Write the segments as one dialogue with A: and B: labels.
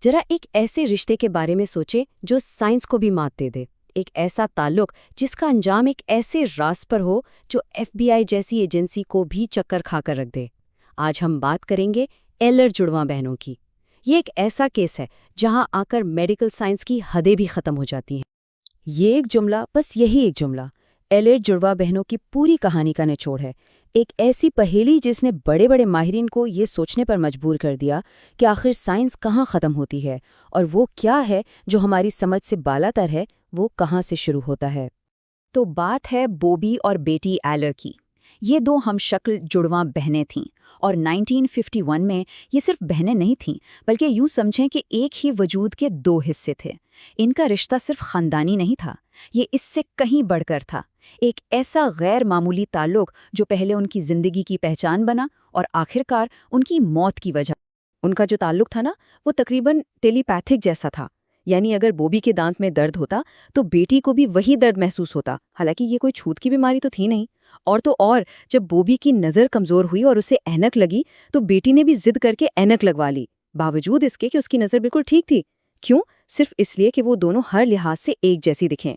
A: ذرا ایک ایسے رشتے کے بارے میں سوچے جو سائنس کو بھی مات دے دے، ایک ایسا تعلق جس کا انجام ایک ایسے راز پر ہو جو ایف بی آئی جیسی ایجنسی کو بھی چکر کھا کر رکھ دے۔ آج ہم بات کریں گے ایلر جڑواں بہنوں کی۔ یہ ایک ایسا کیس ہے جہاں آ کر میڈیکل سائنس کی حدیں بھی ختم ہو جاتی ہیں۔
B: یہ ایک جملہ، بس یہی ایک جملہ ایلر جڑواں بہنوں کی پوری کہانی کا نچوڑ ہے۔ ایک ایسی پہیلی جس نے بڑے بڑے ماہرین کو یہ سوچنے پر مجبور کر دیا کہ آخر سائنس کہاں ختم ہوتی ہے اور وہ کیا ہے جو ہماری سمجھ سے بالاتر ہے، وہ کہاں سے شروع ہوتا ہے۔
C: تو بات ہے بوبی اور بیٹی ایلر کی۔ یہ دو ہم شکل جڑواں بہنیں تھیں اور 1951 میں یہ صرف بہنیں نہیں تھیں بلکہ یوں سمجھیں کہ ایک ہی وجود کے دو حصے تھے۔ ان کا رشتہ صرف خاندانی نہیں تھا، یہ اس سے کہیں بڑھ کر تھا، ایک ایسا غیر معمولی تعلق جو پہلے ان کی زندگی کی پہچان بنا اور آخرکار ان کی موت کی وجہ۔ ان کا جو تعلق تھا نا، وہ تقریباً ٹیلی پیتھک جیسا تھا، یعنی اگر بوبی کے دانت میں درد ہوتا تو بیٹی کو بھی وہی درد محسوس ہوتا۔ حالانکہ یہ کوئی چھوت کی بیماری تو تھی نہیں، اور تو اور جب بوبی کی نظر کمزور ہوئی اور اسے اینک لگی تو بیٹی نے بھی ضد کر کے اینک لگوا لی، باوجود اس کے کہ اس کی نظر بالکل ٹھیک تھی۔ کیوں؟ صرف اس لیے کہ وہ دونوں ہر لحاظ سے ایک جیسی دکھیں۔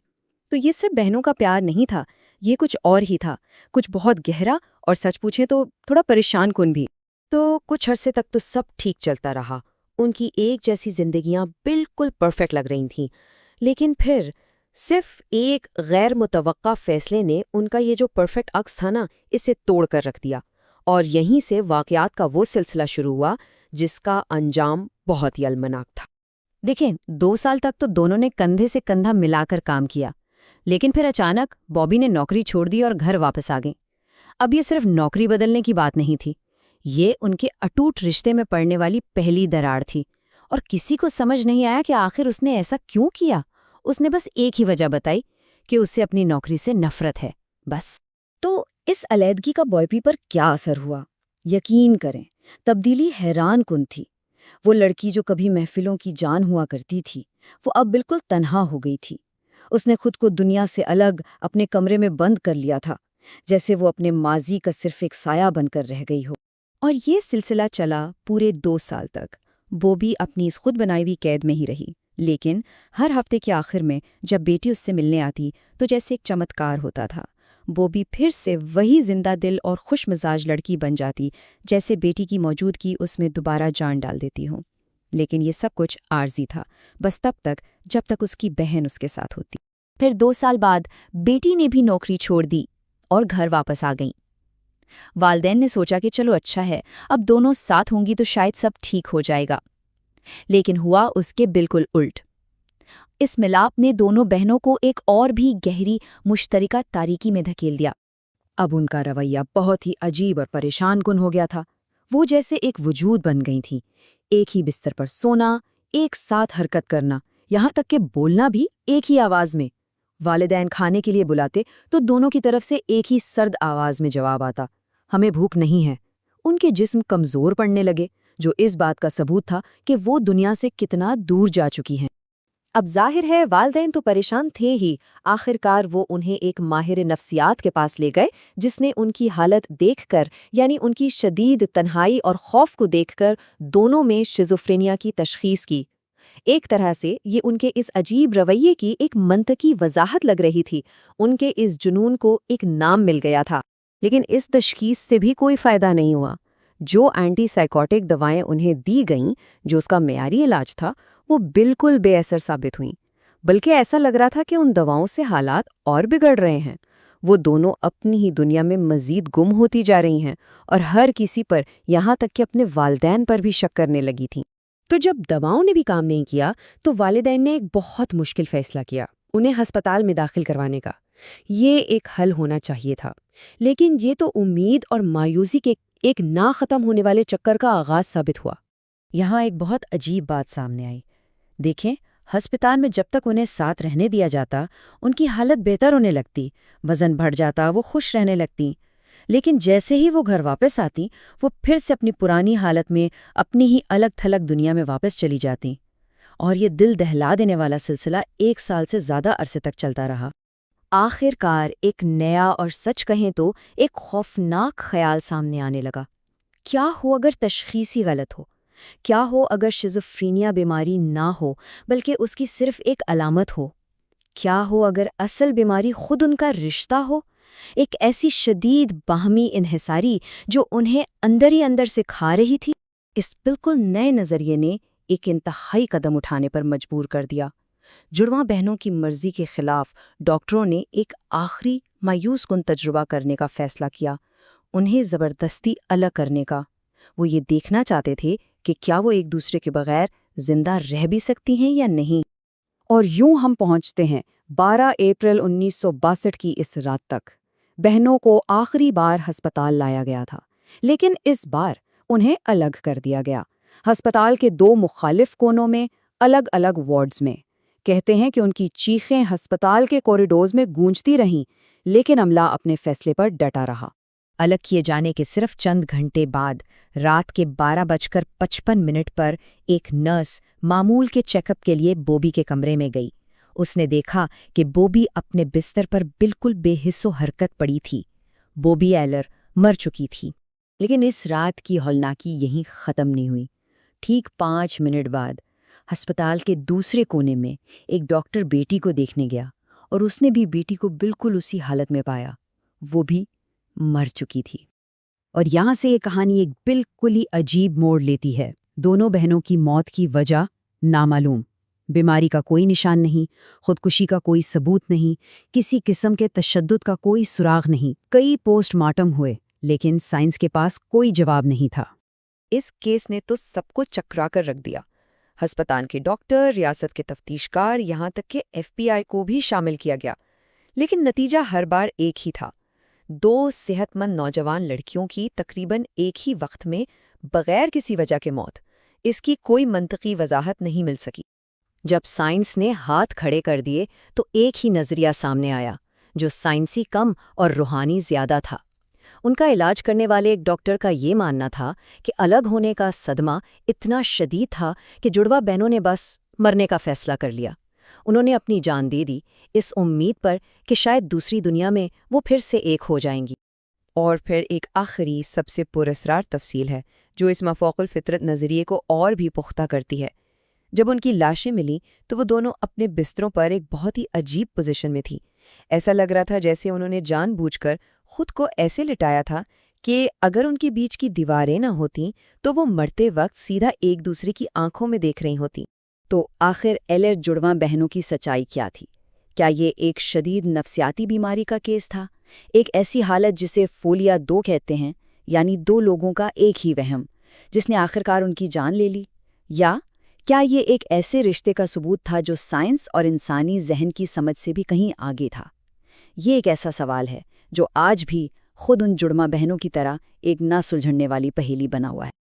C: تو یہ صرف بہنوں کا پیار نہیں تھا، یہ کچھ اور ہی تھا، کچھ بہت گہرا اور سچ پوچھیں تو تھوڑا پریشان کن بھی۔
B: تو کچھ عرصے تک تو سب ٹھیک چلتا رہا، ان کی ایک جیسی زندگیاں بالکل پرفیکٹ لگ رہی تھیں، لیکن پھر صرف ایک غیر متوقع فیصلے نے ان کا یہ جو پرفیکٹ عکس تھا نا، اسے توڑ کر رکھ دیا، اور یہیں سے واقعات کا وہ سلسلہ شروع ہوا جس کا انجام بہت ہی المناک تھا۔
A: دیکھیں، 2 سال تک تو دونوں نے کندھے سے کندھا ملا کر کام کیا، لیکن پھر اچانک بوبی نے نوکری چھوڑ دی اور گھر واپس آ گئی۔ اب یہ صرف نوکری بدلنے کی بات نہیں تھی، یہ ان کے اٹوٹ رشتے میں پڑنے والی پہلی دراڑ تھی، اور کسی کو سمجھ نہیں آیا کہ آخر اس نے ایسا کیوں کیا۔ اس نے بس ایک ہی وجہ بتائی کہ اسے اپنی نوکری سے نفرت ہے، بس۔
B: تو اس علیحدگی کا بوبی پر کیا اثر ہوا؟ یقین کریں، تبدیلی حیران کن تھی۔ وہ لڑکی جو کبھی محفلوں کی جان ہوا کرتی تھی، وہ اب بالکل تنہا ہو گئی تھی۔ اس نے خود کو دنیا سے الگ اپنے کمرے میں بند کر لیا تھا، جیسے وہ اپنے ماضی کا صرف ایک سایہ بن کر رہ گئی ہو۔
C: اور یہ سلسلہ چلا پورے 2 سال تک۔ بوبی اپنی اس خود بنائی ہوئی قید میں ہی رہی، لیکن ہر ہفتے کے آخر میں جب بیٹی اس سے ملنے آتی تو جیسے ایک چمتکار ہوتا تھا، بوبی پھر سے وہی زندہ دل اور خوش مزاج لڑکی بن جاتی، جیسے بیٹی کی موجودگی اس میں دوبارہ جان ڈال دیتی ہوں۔ لیکن یہ سب کچھ عارضی تھا، بس تب تک جب تک اس کی بہن اس کے ساتھ ہوتی۔ پھر 2 سال بعد بیٹی نے بھی نوکری چھوڑ دی اور گھر واپس آ گئیں۔ والدین نے سوچا کہ چلو اچھا ہے، اب دونوں ساتھ ہوں گی تو شاید سب ٹھیک ہو جائے گا، لیکن ہوا اس کے بالکل الٹ۔ اس ملاپ نے دونوں بہنوں کو ایک اور بھی گہری مشترکہ تاریکی میں دھکیل دیا۔
B: اب ان کا رویہ بہت ہی عجیب اور پریشان کن ہو گیا تھا۔ وہ جیسے ایک وجود بن گئی تھیں، ایک ہی بستر پر سونا، ایک ساتھ حرکت کرنا، یہاں تک کہ بولنا بھی ایک ہی آواز میں۔ والدین کھانے کے لیے بلاتے تو دونوں کی طرف سے ایک ہی سرد آواز میں جواب آتا، ہمیں بھوک نہیں ہے۔ ان کے جسم کمزور پڑنے لگے، جو اس بات کا ثبوت تھا کہ وہ دنیا سے کتنا دور جا چکی ہیں۔
D: اب ظاہر ہے والدین تو پریشان تھے ہی، آخرکار وہ انہیں ایک ماہر نفسیات کے پاس لے گئے جس نے ان کی حالت دیکھ کر، یعنی ان کی شدید تنہائی اور خوف کو دیکھ کر دونوں میں شیزوفرینیا کی تشخیص کی۔ ایک طرح سے یہ ان کے اس عجیب رویے کی ایک منطقی وضاحت لگ رہی تھی، ان کے اس جنون کو ایک نام مل گیا تھا۔ لیکن اس تشخیص سے بھی کوئی فائدہ نہیں ہوا۔ جو اینٹی سائیکوٹک دوائیں انہیں دی گئیں، جو اس کا معیاری علاج تھا، وہ بالکل بے اثر ثابت ہوئیں، بلکہ ایسا لگ رہا تھا کہ ان دواؤں سے حالات اور بگڑ رہے ہیں۔ وہ دونوں اپنی ہی دنیا میں مزید گم ہوتی جا رہی ہیں اور ہر کسی پر، یہاں تک کہ اپنے والدین پر بھی شک کرنے لگی تھیں۔
B: تو جب دواؤں نے بھی کام نہیں کیا تو والدین نے ایک بہت مشکل فیصلہ کیا، انہیں ہسپتال میں داخل کروانے کا۔ یہ ایک حل ہونا چاہیے تھا، لیکن یہ تو امید اور مایوسی کے ایک نہ ختم ہونے والے چکر کا آغاز ثابت ہوا۔
A: یہاں ایک بہت عجیب بات سامنے آئی۔ دیکھیں، ہسپتال میں جب تک انہیں ساتھ رہنے دیا جاتا، ان کی حالت بہتر ہونے لگتی، وزن بڑھ جاتا، وہ خوش رہنے لگتی۔ لیکن جیسے ہی وہ گھر واپس آتی، وہ پھر سے اپنی پرانی حالت میں، اپنی ہی الگ تھلگ دنیا میں واپس چلی جاتی، اور یہ دل دہلا دینے والا سلسلہ 1 سال سے زیادہ عرصے تک چلتا رہا۔ آخر کار ایک نیا اور سچ کہیں تو ایک خوفناک خیال سامنے آنے لگا۔ کیا ہو اگر تشخیص ہی غلط ہو؟
B: کیا ہو اگر شیزوفرینیا بیماری نہ ہو بلکہ اس کی صرف ایک علامت ہو؟ کیا ہو اگر اصل بیماری خود ان کا رشتہ ہو، ایک ایسی شدید باہمی انحصاری جو انہیں اندر ہی اندر سے کھا رہی تھی؟ اس بالکل نئے نظریے نے ایک انتہائی قدم اٹھانے پر مجبور کر دیا۔ جڑواں بہنوں کی مرضی کے خلاف ڈاکٹروں نے ایک آخری مایوس کن تجربہ کرنے کا فیصلہ کیا، انہیں زبردستی الگ کرنے کا۔ وہ یہ دیکھنا چاہتے تھے کہ کیا وہ ایک دوسرے کے بغیر زندہ رہ بھی سکتی ہیں یا نہیں۔ اور یوں ہم پہنچتے ہیں 12 اپریل 1962 کی اس رات تک۔ بہنوں کو آخری بار ہسپتال لایا گیا تھا، لیکن اس بار انہیں الگ کر دیا گیا، ہسپتال کے 2 مخالف کونوں میں، الگ الگ وارڈز میں۔ کہتے ہیں کہ ان کی چیخیں ہسپتال کے کوریڈورز میں گونجتی رہیں، لیکن عملہ اپنے فیصلے پر ڈٹا رہا۔
A: الگ کیے جانے کے صرف چند گھنٹے بعد رات کے 12:55 پر ایک نرس معمول کے چیک اپ کے لیے بوبی کے کمرے میں گئی۔ اس نے دیکھا کہ بوبی اپنے بستر پر بالکل بے حس و حرکت پڑی تھی۔ بوبی ایلر مر چکی تھی۔
B: لیکن اس رات کی ہولناکی یہیں ختم نہیں ہوئی۔ ٹھیک 5 منٹ بعد ہسپتال کے دوسرے کونے میں ایک ڈاکٹر بیٹی کو دیکھنے گیا، اور اس نے بھی بیٹی کو بالکل اسی حالت میں پایا، وہ بھی مر چکی تھی۔ اور یہاں سے یہ کہانی ایک بالکل ہی عجیب موڑ لیتی ہے۔ دونوں بہنوں کی موت کی وجہ نامعلوم، بیماری کا کوئی نشان نہیں، خودکشی کا کوئی ثبوت نہیں، کسی قسم کے تشدد کا کوئی سراغ نہیں۔ کئی پوسٹ مارٹم ہوئے، لیکن سائنس کے پاس کوئی جواب نہیں تھا۔
D: اس کیس نے تو سب کو چکرا کر رکھ دیا۔ ہسپتال کے ڈاکٹر، ریاست کے تفتیشکار، یہاں تک کہ FBI کو بھی شامل کیا گیا، لیکن نتیجہ ہر بار ایک ہی تھا۔ 2 صحت مند نوجوان لڑکیوں کی تقریباً ایک ہی وقت میں بغیر کسی وجہ کے موت۔ اس کی کوئی منطقی وضاحت نہیں مل سکی۔
B: جب سائنس نے ہاتھ کھڑے کر دیے تو ایک ہی نظریہ سامنے آیا، جو سائنسی کم اور روحانی زیادہ تھا۔ ان کا علاج کرنے والے ایک ڈاکٹر کا یہ ماننا تھا کہ الگ ہونے کا صدمہ اتنا شدید تھا کہ جڑواں بہنوں نے بس مرنے کا فیصلہ کر لیا۔ انہوں نے اپنی جان دے دی، اس امید پر کہ شاید دوسری دنیا میں وہ پھر سے ایک ہو جائیں گی۔
D: اور پھر ایک آخری سب سے پراسرار تفصیل ہے جو اس مافوق الفطرت نظریے کو اور بھی پختہ کرتی ہے۔ جب ان کی لاشیں ملیں تو وہ دونوں اپنے بستروں پر ایک بہت ہی عجیب پوزیشن میں تھی۔ ایسا لگ رہا تھا جیسے انہوں نے جان بوجھ کر خود کو ایسے لٹایا تھا کہ اگر ان کے بیچ کی دیواریں نہ ہوتیں تو وہ مرتے وقت سیدھا ایک دوسرے کی آنکھوں میں دیکھ رہی ہوتیں۔
B: تو آخر ایلر جڑواں بہنوں کی سچائی کیا تھی؟ کیا یہ ایک شدید نفسیاتی بیماری کا کیس تھا، ایک ایسی حالت جسے فولیا 2 کہتے ہیں، یعنی 2 لوگوں کا ایک ہی وہم، جس نے آخرکار ان کی جان لے لی؟ یا کیا یہ ایک ایسے رشتے کا ثبوت تھا جو سائنس اور انسانی ذہن کی سمجھ سے بھی کہیں آگے تھا؟ یہ ایک ایسا سوال ہے جو آج بھی خود ان جڑواں بہنوں کی طرح ایک نہ سلجھنے والی پہیلی بنا ہوا ہے۔